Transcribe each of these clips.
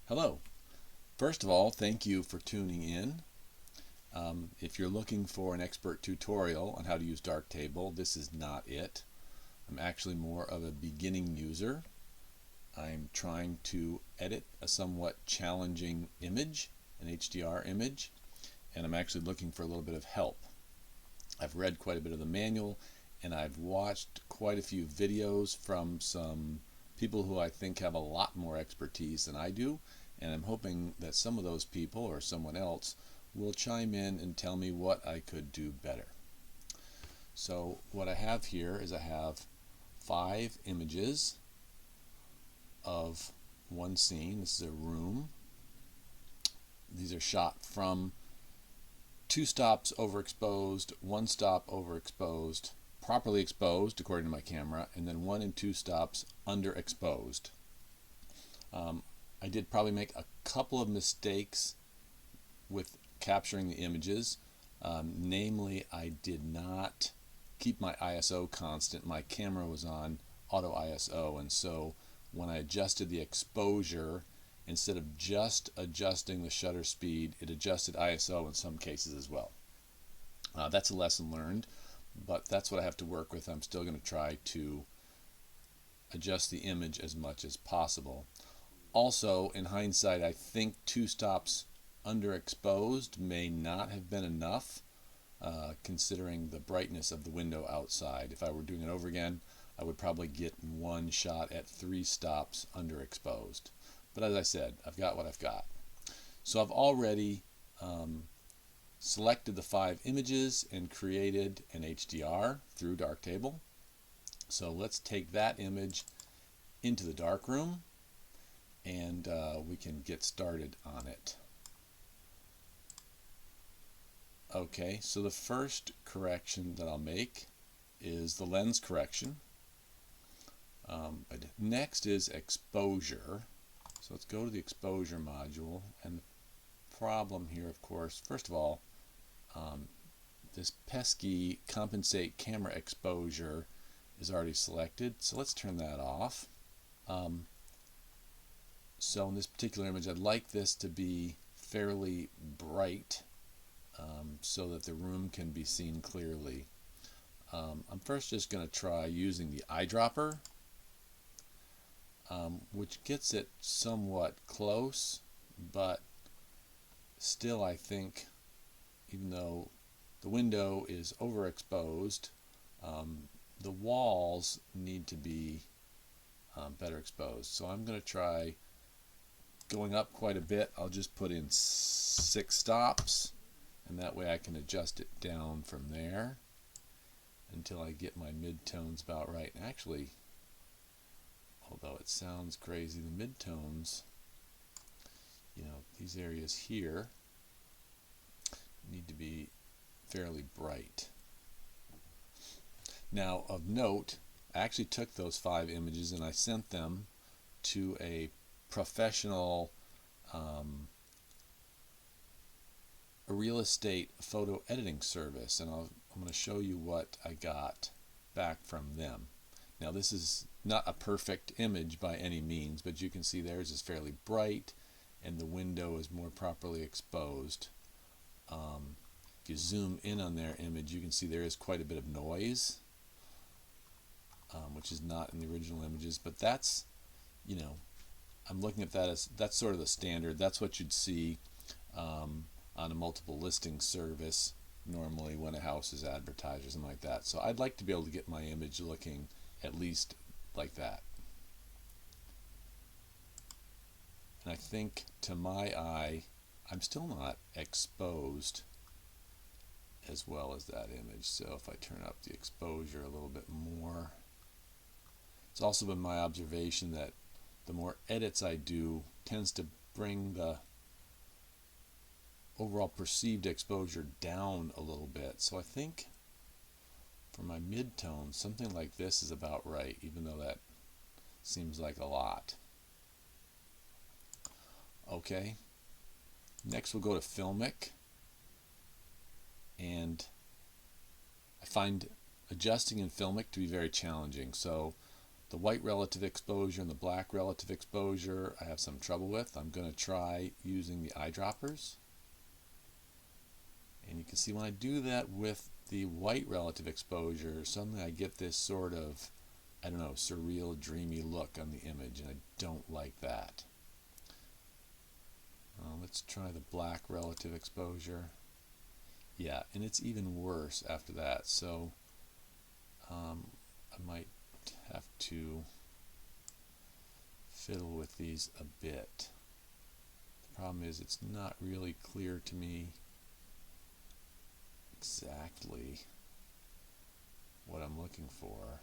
Hello. First of all, thank you for tuning in. If you're looking for an expert tutorial on how to use Darktable, this is not it. I'm actually more of a beginning user. I'm trying to edit a somewhat challenging image, an HDR image, and I'm actually looking for a little bit of help. I've read quite a bit of the manual, and I've watched quite a few videos from some people who I think have a lot more expertise than I do, and I'm hoping that some of those people or someone else will chime in and tell me what I could do better. So what I have here is I have 5 images of one scene. This is a room. These are shot from 2 stops overexposed, 1 stop overexposed, properly exposed according to my camera, and then 1 and 2 stops underexposed. I did probably make a couple of mistakes with capturing the images. Namely, I did not keep my ISO constant. My camera was on auto ISO, and so when I adjusted the exposure, instead of just adjusting the shutter speed, it adjusted ISO in some cases as well. That's a lesson learned, but that's what I have to work with. I'm still going to try to adjust the image as much as possible. Also, in hindsight, I think 2 stops underexposed may not have been enough, considering the brightness of the window outside. If I were doing it over again, I would probably get 1 shot at 3 stops underexposed. But as I said, I've got what I've got. So I've already selected the 5 images and created an HDR through Darktable. So let's take that image into the darkroom, and we can get started on it. Okay, so the first correction that I'll make is the lens correction. Next is exposure. So let's go to the exposure module, and the problem here, of course, first of all, this pesky compensate camera exposure is already selected, so let's turn that off. So in this particular image, I'd like this to be fairly bright so that the room can be seen clearly. I'm first just going to try using the eyedropper, which gets it somewhat close, but still I think, even though the window is overexposed, the walls need to be better exposed. So I'm going to try going up quite a bit. I'll just put in 6 stops, and that way I can adjust it down from there until I get my midtones about right. And actually, although it sounds crazy, the midtones, these areas here need to be fairly bright. Now, of note, I actually took those 5 images and I sent them to a professional a real estate photo editing service, and I'm going to show you what I got back from them. Now, this is not a perfect image by any means, but you can see theirs is fairly bright and the window is more properly exposed. If you zoom in on their image, you can see there is quite a bit of noise, which is not in the original images, but that's, I'm looking at that as that's sort of the standard. That's what you'd see on a multiple listing service normally when a house is advertised or something like that. So I'd like to be able to get my image looking at least like that. And I think to my eye, I'm still not exposed as well as that image. So if I turn up the exposure a little bit more, it's also been my observation that the more edits I do tends to bring the overall perceived exposure down a little bit. So I think for my midtone, something like this is about right, even though that seems like a lot. Okay, next we'll go to filmic, and I find adjusting in filmic to be very challenging. So The white relative exposure and the black relative exposure I have some trouble with. I'm going to try using the eyedroppers. And you can see when I do that with the white relative exposure, suddenly I get this sort of, I don't know, surreal, dreamy look on the image, and I don't like that. Let's try the black relative exposure. Yeah, and it's even worse after that, so I might have to fiddle with these a bit. The problem is it's not really clear to me exactly what I'm looking for.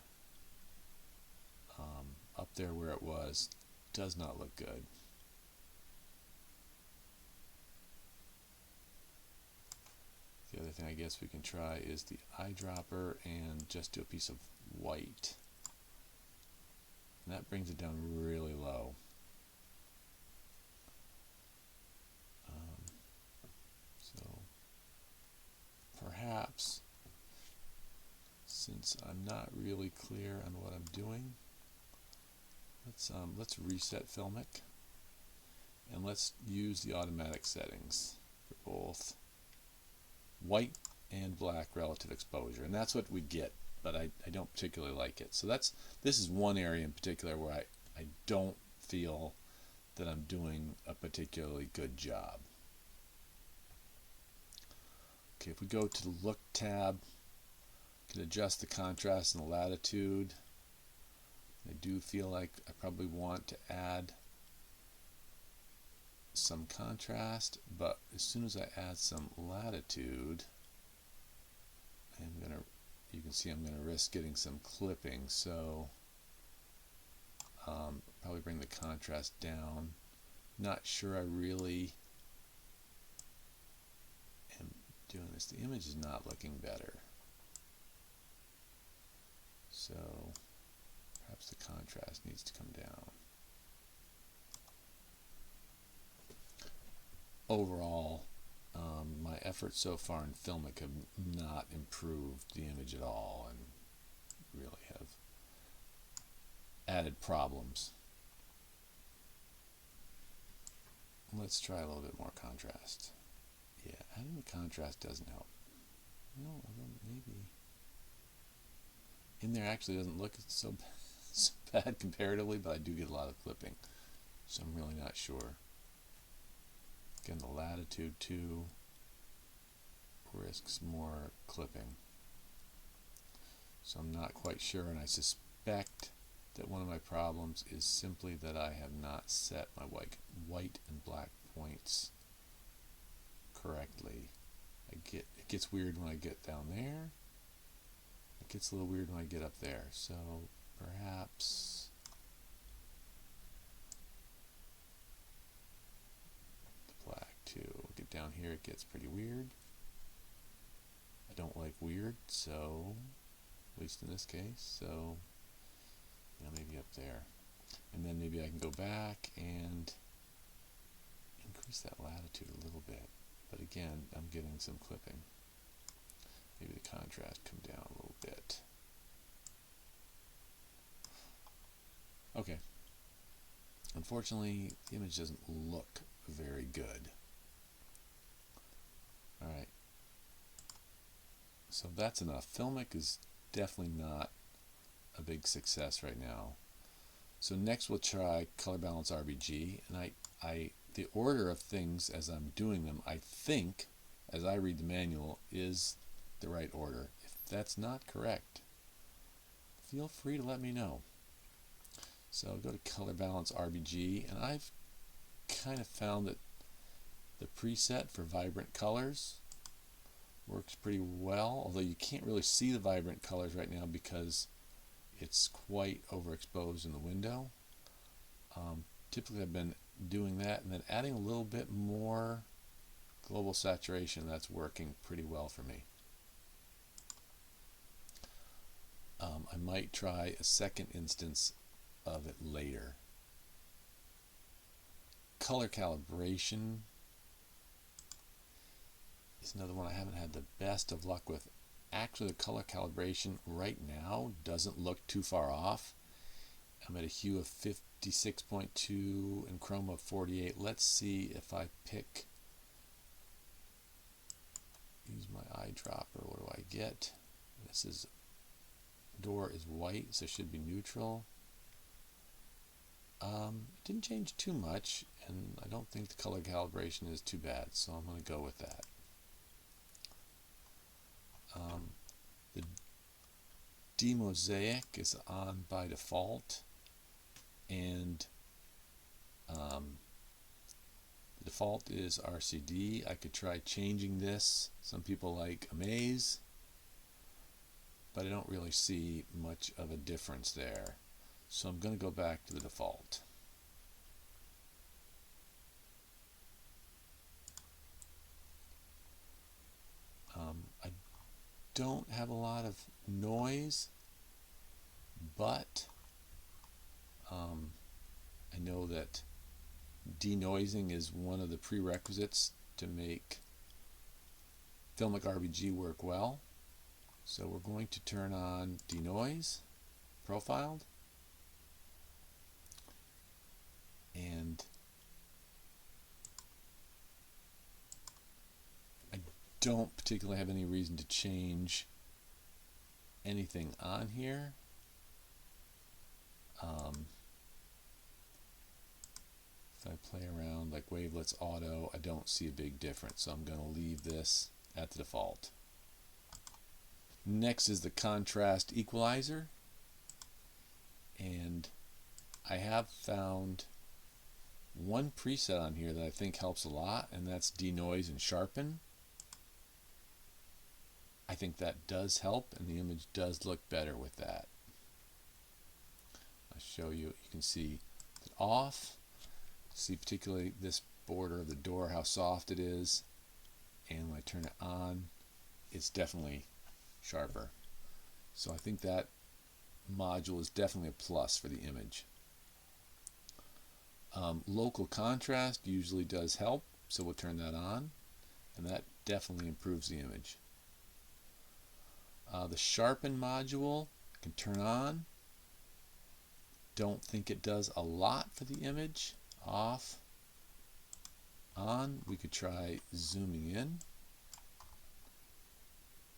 Up there where it was does not look good. The other thing I guess we can try is the eyedropper and just do a piece of white. And that brings it down really low. So perhaps, since I'm not really clear on what I'm doing, let's reset filmic, and let's use the automatic settings for both white and black relative exposure, and that's what we get, but I don't particularly like it. So this is one area in particular where I don't feel that I'm doing a particularly good job. Okay, if we go to the Look tab, I can adjust the contrast and the latitude. I do feel like I probably want to add some contrast, but as soon as I add some latitude, you can see I'm going to risk getting some clipping, so probably bring the contrast down. Not sure I really am doing this. The image is not looking better, so perhaps the contrast needs to come down. Overall, my efforts so far in filmic have not improved the image at all and really have added problems. Let's try a little bit more contrast. Yeah, adding the contrast doesn't help. No, maybe in there actually doesn't look so bad comparatively, but I do get a lot of clipping, so I'm really not sure. Again, the latitude too risks more clipping, so I'm not quite sure, and I suspect that one of my problems is simply that I have not set my white and black points correctly. It gets weird when I get down there. It gets a little weird when I get up there, so perhaps the black too. Get down here, it gets pretty weird. I don't like weird, so at least in this case, so maybe up there, and then maybe I can go back and increase that latitude a little bit, but again I'm getting some clipping. Maybe the contrast come down a little bit. Okay, unfortunately the image doesn't look very good. Alright, so that's enough. Filmic is definitely not a big success right now. So next we'll try color balance RBG, and the order of things as I'm doing them, I think, as I read the manual, is the right order. If that's not correct, feel free to let me know. So I'll go to color balance RBG, and I've kind of found that the preset for vibrant colors works pretty well, although you can't really see the vibrant colors right now because it's quite overexposed in the window. Typically I've been doing that and then adding a little bit more global saturation. That's working pretty well for me. I might try a second instance of it later. Color calibration is another one I haven't had the best of luck with. Actually, the color calibration right now doesn't look too far off. I'm at a hue of 56.2 and chroma of 48. Let's see if I use my eyedropper. What do I get? This is, door is white, so it should be neutral. It didn't change too much, and I don't think the color calibration is too bad, so I'm going to go with that. The demosaic is on by default, and the default is RCD. I could try changing this. Some people like Amaze, but I don't really see much of a difference there. So I'm going to go back to the default. I don't have a lot of noise, but I know that denoising is one of the prerequisites to make filmic RGB work well. So we're going to turn on denoise profiled, and I don't particularly have any reason to change anything on here. If I play around like wavelets auto, I don't see a big difference, so I'm going to leave this at the default. Next is the contrast equalizer, and I have found one preset on here that I think helps a lot, and that's denoise and sharpen. I think that does help, and the image does look better with that. I'll show you. You can see it off. See particularly this border of the door, how soft it is, and when I turn it on, it's definitely sharper. So I think that module is definitely a plus for the image. Local contrast usually does help, so we'll turn that on, and that definitely improves the image. The sharpen module I can turn on. Don't think it does a lot for the image. Off, on. We could try zooming in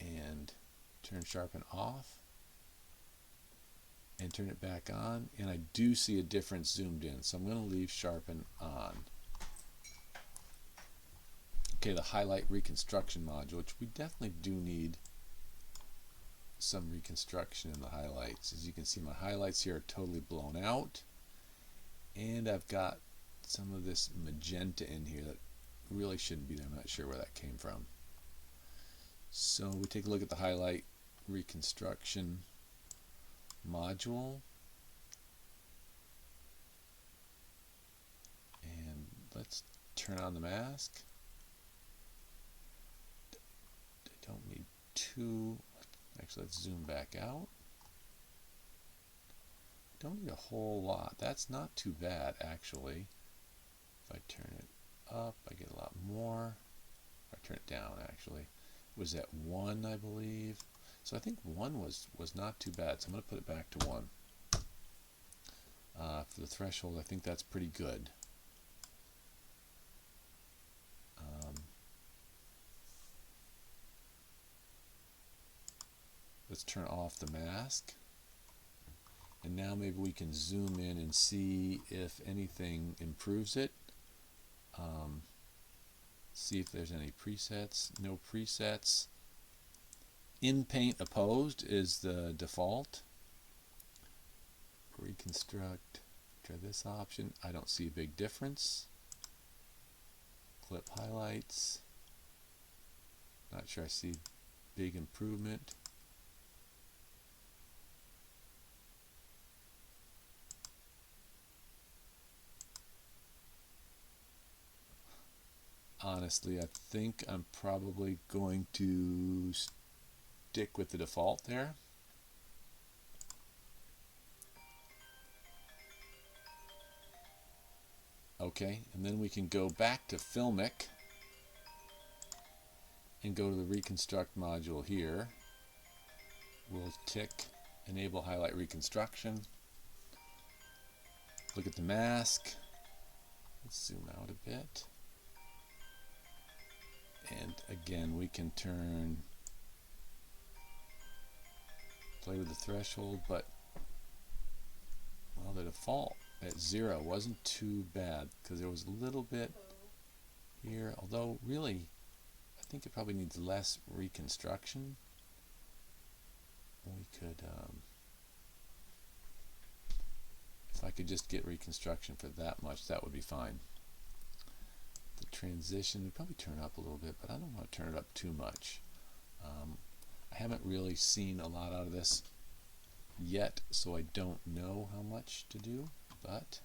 and turn sharpen off and turn it back on, and I do see a difference zoomed in, so I'm going to leave sharpen on. Okay, the highlight reconstruction module, which we definitely do need some reconstruction in the highlights. As you can see, my highlights here are totally blown out, and I've got some of this magenta in here that really shouldn't be there. I'm not sure where that came from. So we take a look at the highlight reconstruction module, and let's turn on the mask. I don't need two. Actually, let's zoom back out. Don't need a whole lot. That's not too bad, actually. If I turn it up, I get a lot more. If I turn it down, actually. It was at 1, I believe. So I think 1 was not too bad. So I'm going to put it back to 1. For the threshold, I think that's pretty good. Let's turn off the mask. And now maybe we can zoom in and see if anything improves it. See if there's any presets. No presets. In paint opposed is the default. Reconstruct. Try this option. I don't see a big difference. Clip highlights. Not sure I see big improvement. Honestly, I think I'm probably going to stick with the default there. Okay, and then we can go back to filmic and go to the reconstruct module here. We'll tick enable highlight reconstruction, Look at the mask. Let's zoom out a bit. And again, we can play with the threshold, but well, the default at 0 wasn't too bad because there was a little bit here, although really I think it probably needs less reconstruction. We could if I could just get reconstruction for that much, that would be fine. The transition would probably turn up a little bit, but I don't want to turn it up too much. I haven't really seen a lot out of this yet, so I don't know how much to do, but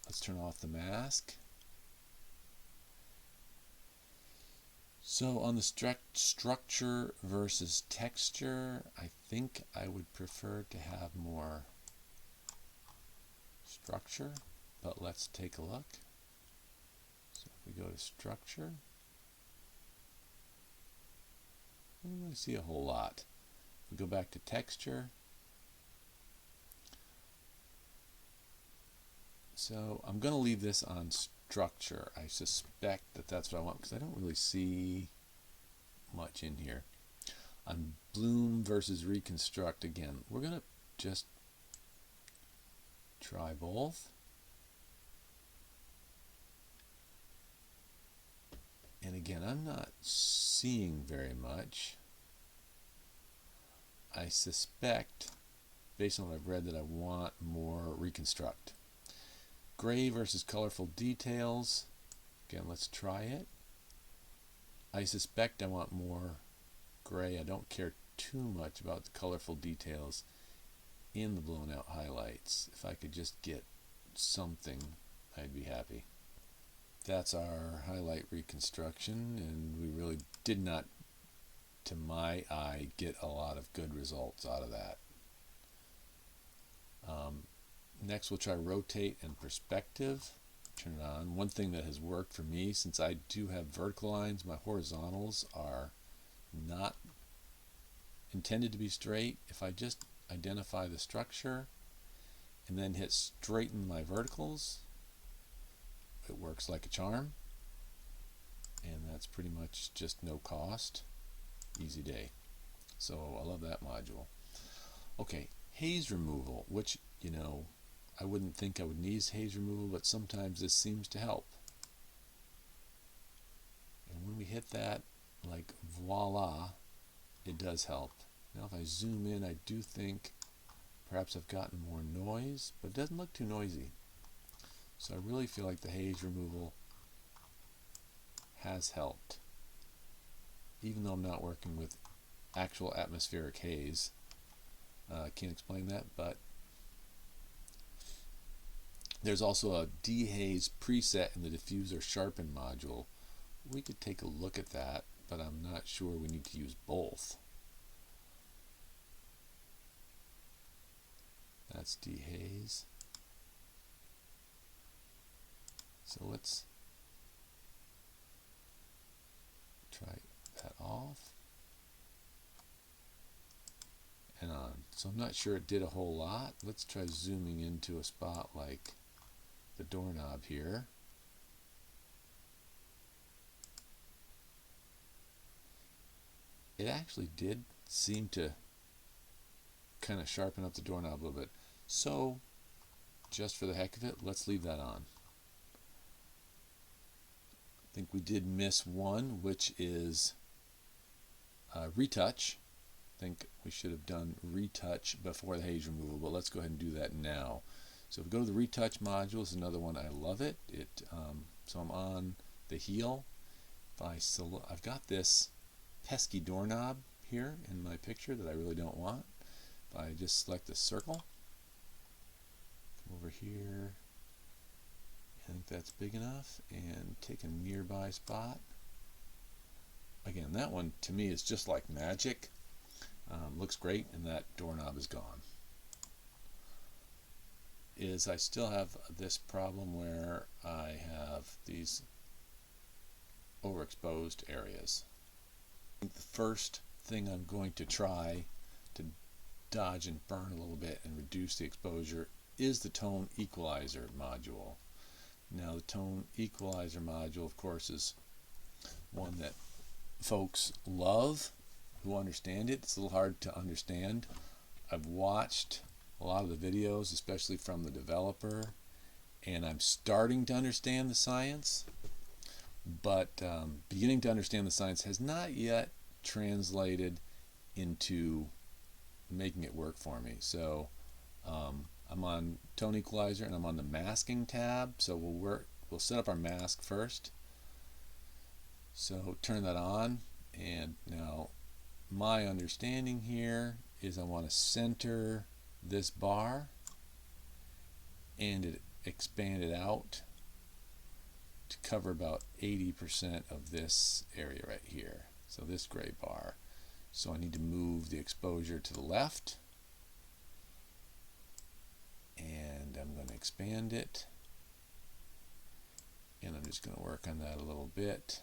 let's turn off the mask. So on the structure versus texture, I think I would prefer to have more structure, but let's take a look. So if we go to structure, I don't really see a whole lot. We go back to texture. So I'm going to leave this on structure. I suspect that that's what I want because I don't really see much in here. On bloom versus reconstruct, again, we're going to just try both. And again, I'm not seeing very much. I suspect, based on what I've read, that I want more reconstruct. Gray versus colorful details. Again, let's try it. I suspect I want more gray. I don't care too much about the colorful details in the blown out highlights. If I could just get something, I'd be happy. That's our highlight reconstruction, and we really did not, to my eye, get a lot of good results out of that. Next we'll try rotate and perspective. Turn it on. One thing that has worked for me, since I do have vertical lines, my horizontals are not intended to be straight. If I just identify the structure and then hit straighten my verticals, it works like a charm, and that's pretty much just no cost, easy day. So I love that module. Okay, haze removal, which, you know, I wouldn't think I would need haze removal, but sometimes this seems to help. And when we hit that, like voila, it does help. Now if I zoom in, I do think perhaps I've gotten more noise, but it doesn't look too noisy. So I really feel like the haze removal has helped. Even though I'm not working with actual atmospheric haze. I can't explain that, but there's also a dehaze preset in the diffuser sharpen module. We could take a look at that, but I'm not sure we need to use both. That's dehaze. So let's try that off and on. So I'm not sure it did a whole lot. Let's try zooming into a spot like the doorknob here. It actually did seem to kind of sharpen up the doorknob a little bit. So just for the heck of it, let's leave that on. I think we did miss one, which is retouch. I think we should have done retouch before the haze removal, but let's go ahead and do that now. So if we go to the retouch module, it's another one. I love it. So I'm on the heel. I've got this pesky doorknob here in my picture that I really don't want. If I just select the circle, come over here, I think that's big enough, and take a nearby spot. Again, that one to me is just like magic. Looks great, and that doorknob is gone. I still have this problem where I have these overexposed areas. I think the first thing I'm going to try to dodge and burn a little bit and reduce the exposure is the tone equalizer module. Now the tone equalizer module, of course, is one that folks love who understand it. It's a little hard to understand. I've watched a lot of the videos, especially from the developer, and I'm starting to understand the science, but beginning to understand the science has not yet translated into making it work for me. So I'm on tone equalizer and I'm on the masking tab. So we'll set up our mask first. So turn that on, and now my understanding here is I want to center this bar and expand it out to cover about 80% of this area right here. So this gray bar. So I need to move the exposure to the left, and I'm going to expand it, and I'm just going to work on that a little bit.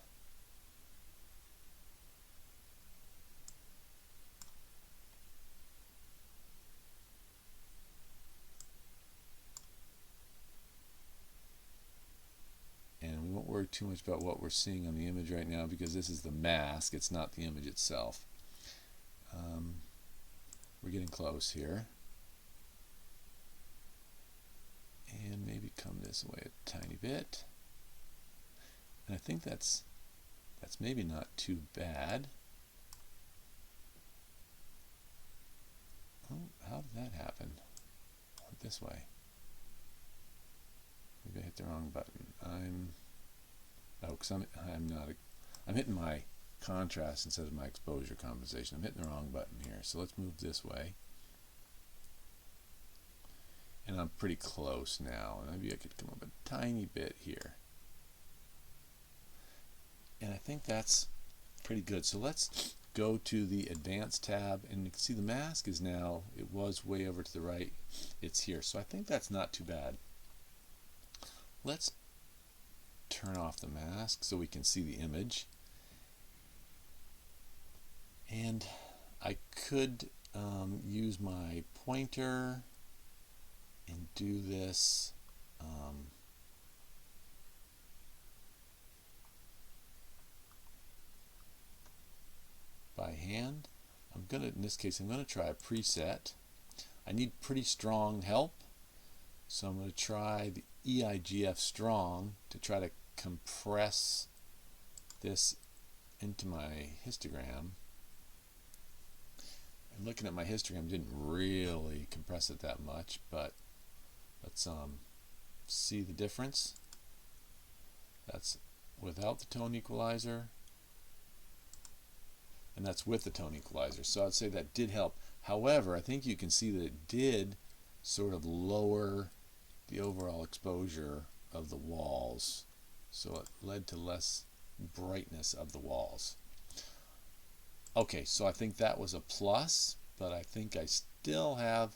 And we won't worry too much about what we're seeing on the image right now because this is the mask, it's not the image itself. We're getting close here. And maybe come this way a tiny bit. And I think that's maybe not too bad. Oh, how did that happen? Went this way. Maybe I hit the wrong button. I'm hitting my contrast instead of my exposure compensation. I'm hitting the wrong button here. So let's move this way. And I'm pretty close now. Maybe I could come up a tiny bit here. And I think that's pretty good. So let's go to the Advanced tab, and you can see the mask is now, it was way over to the right. It's here. So I think that's not too bad. Let's turn off the mask so we can see the image. And I could use my pointer and do this by hand. In this case, I'm going to try a preset. I need pretty strong help, so I'm going to try the EIGF strong to try to compress this into my histogram. And looking at my histogram, didn't really compress it that much, but let's see the difference. That's without the tone equalizer, and that's with the tone equalizer. So I'd say that did help. However, I think you can see that it did sort of lower the overall exposure of the walls. So it led to less brightness of the walls. Okay, so I think that was a plus, but I think I still have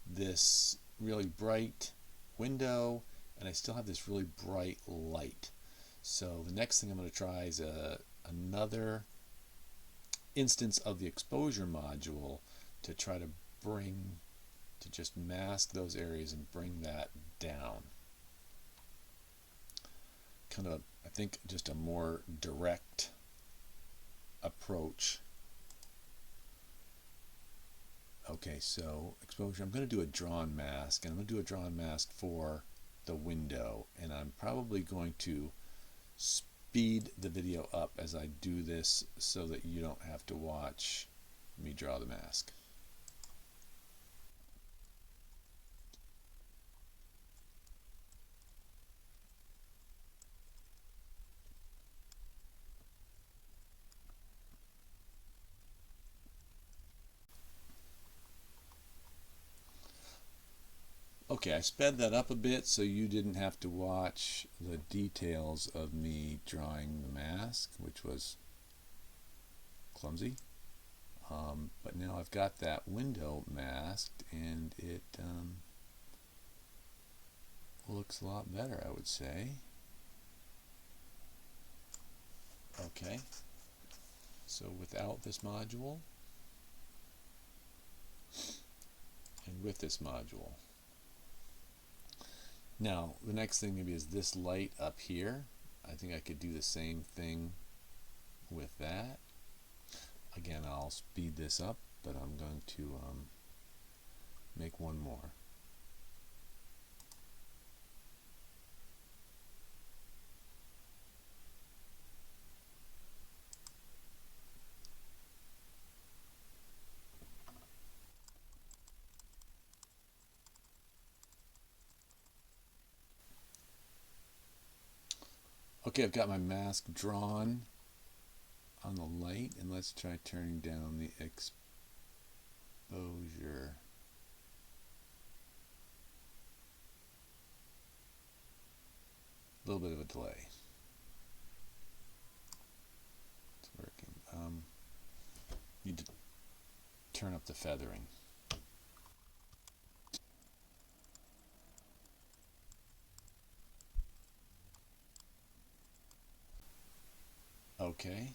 this really bright window, and I still have this really bright light. So the next thing I'm going to try is another instance of the exposure module to try to just mask those areas and bring that down. Kind of, I think, just a more direct approach. Okay, so exposure, I'm going to do a drawn mask, and I'm going to do a drawn mask for the window, and I'm probably going to speed the video up as I do this so that you don't have to watch me draw the mask. Okay, I sped that up a bit so you didn't have to watch the details of me drawing the mask, which was clumsy. But now I've got that window masked, and it looks a lot better, I would say. Okay, so without this module, and with this module. Now the next thing maybe is this light up here. I think I could do the same thing with that. Again, I'll speed this up, but I'm going to make one more. Okay, I've got my mask drawn on the light, and let's try turning down the exposure. A little bit of a delay. It's working. Need to turn up the feathering. Okay,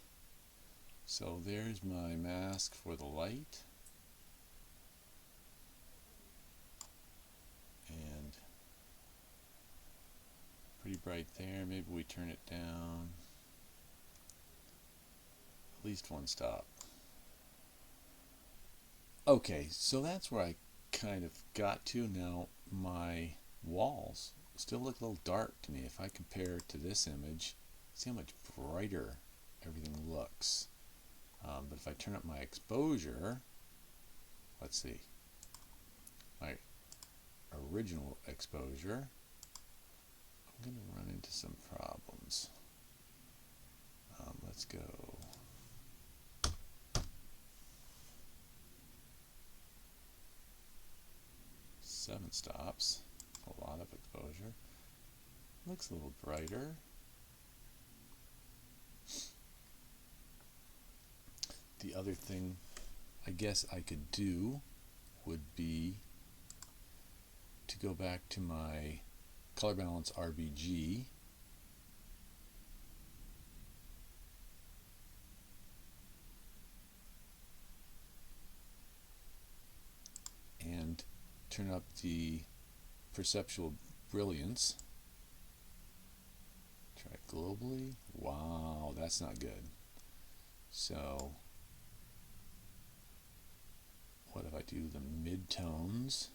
so there's my mask for the light, and pretty bright there. Maybe we turn it down at least one stop. Okay, so that's where I kind of got to. Now my walls still look a little dark to me. If I compare it to this image, see how much brighter everything looks. But if I turn up my exposure, let's see, my original exposure, I'm going to run into some problems. Let's go 7 stops, a lot of exposure. Looks a little brighter. The other thing I guess I could do would be to go back to my color balance RBG and turn up the perceptual brilliance. Try it globally. Wow, that's not good. So what if I do the mid-tones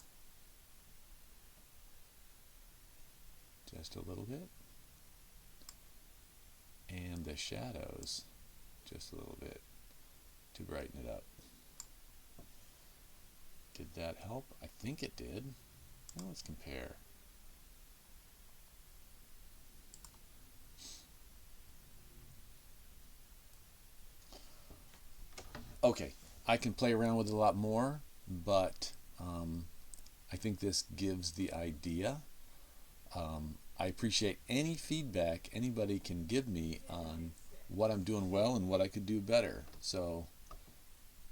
just a little bit, and the shadows just a little bit to brighten it up? Did that help? I think it did. Now let's compare. Okay, I can play around with it a lot more, but I think this gives the idea. I appreciate any feedback anybody can give me on what I'm doing well and what I could do better. So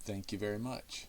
thank you very much.